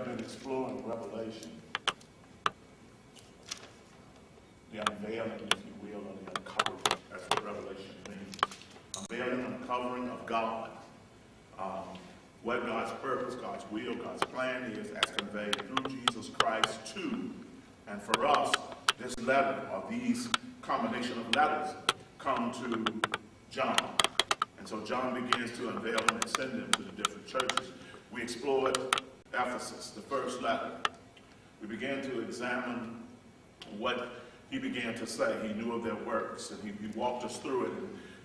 have been exploring Revelation, the unveiling, if you will, or the uncovering. That's what Revelation means. Unveiling, uncovering of God. What God's purpose, God's will, God's plan is as conveyed through Jesus Christ to, and for us, this letter, or these combination of letters, come to John. And so John begins to unveil them and send them to the different churches. We explored Ephesus, the first letter. We began to examine what he began to say. He knew of their works, and he walked us through it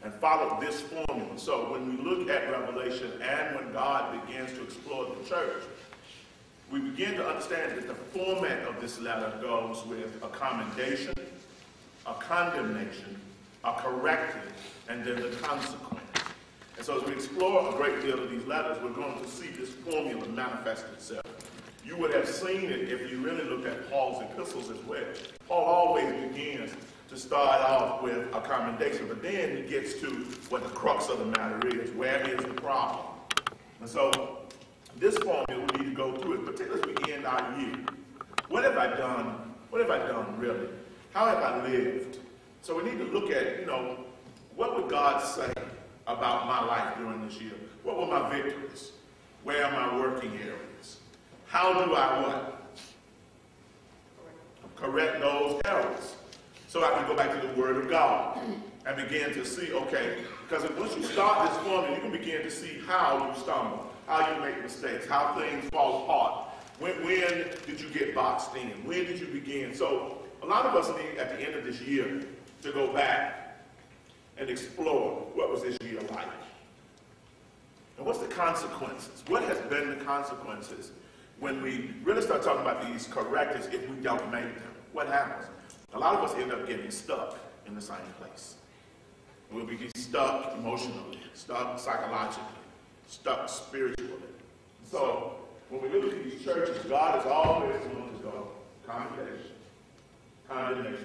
and followed this formula. So when we look at Revelation and when God begins to explore the church, we begin to understand that the format of this letter goes with a commendation, a condemnation, a corrective, and then the consequence. And so as we explore a great deal of these letters, we're going to see this formula manifest itself. You would have seen it if you really looked at Paul's epistles as well. Paul always begins to start off with a commendation, but then he gets to what the crux of the matter is. Where is the problem? And so this formula, we need to go through it, particularly as we end our year. What have I done? What have I done, really? How have I lived? So we need to look at, what would God say about my life during this year? What were my victories? Where are my working areas? How do I what? Correct those errors. So I can go back to the Word of God and begin to see, okay, because once you start this formula, you can begin to see how you stumble, how you make mistakes, how things fall apart. When did you get boxed in? When did you begin? So a lot of us need, at the end of this year, to go back and explore what was this year like. And what's the consequences? What has been the consequences when we really start talking about these correctives if we don't make them? What happens? A lot of us end up getting stuck in the same place. We'll be stuck emotionally, stuck psychologically, stuck spiritually. So when we look at these churches, God is always going to go condemnation,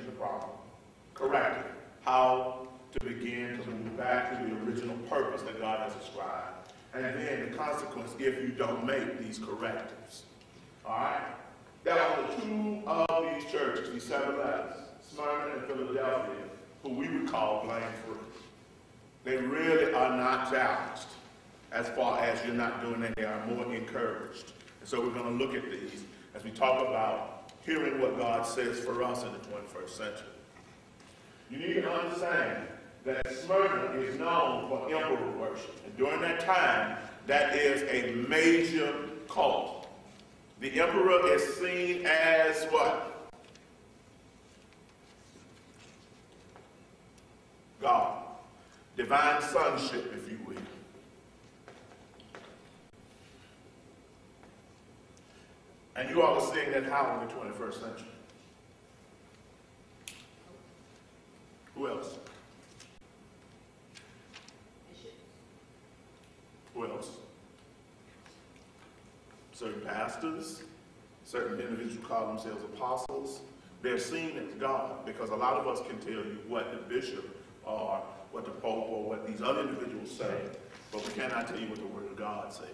the problem, corrective, how to begin to move back to the original purpose that God has ascribed, and then the consequence if you don't make these correctives. All right? There are only two of these churches, these 7 letters, Smyrna and Philadelphia, who we would call blame-free. They really are not challenged as far as you're not doing that. They are more encouraged. And so we're going to look at these as we talk about hearing what God says for us in the 21st century. You need to understand that Smyrna is known for emperor worship. And during that time, that is a major cult. The emperor is seen as what? God. Divine sonship, if you will. And you all are seeing that how in the 21st century. Who else? Who else? Certain pastors, certain individuals who call themselves apostles, they're seen as God, because a lot of us can tell you what the bishop or what the pope or what these other individuals say, but we cannot tell you what the Word of God says.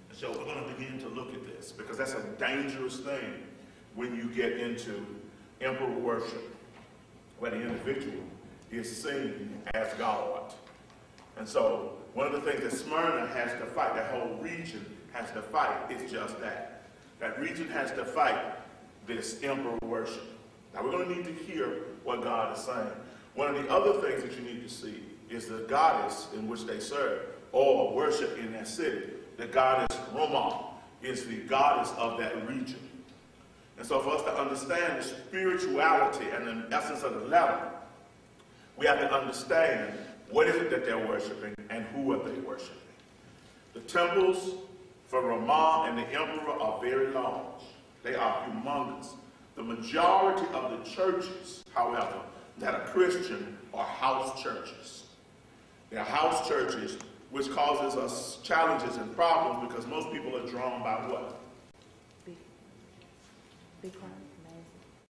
And so we're going to begin to look at this, because that's a dangerous thing when you get into emperor worship, where the individual is seen as God. And so one of the things that Smyrna has to fight, that whole region has to fight, is just that. That region has to fight this emperor worship. Now we're going to need to hear what God is saying. One of the other things that you need to see is the goddess in which they serve or worship in that city. The goddess Roma is the goddess of that region. And so for us to understand the spirituality and the essence of the letter, we have to understand what is it that they're worshiping and who are they worshiping. The temples for Rama and the emperor are very large. They are humongous. The majority of the churches, however, that are Christian are house churches. They're house churches, which causes us challenges and problems because most people are drawn by what? Big crowd.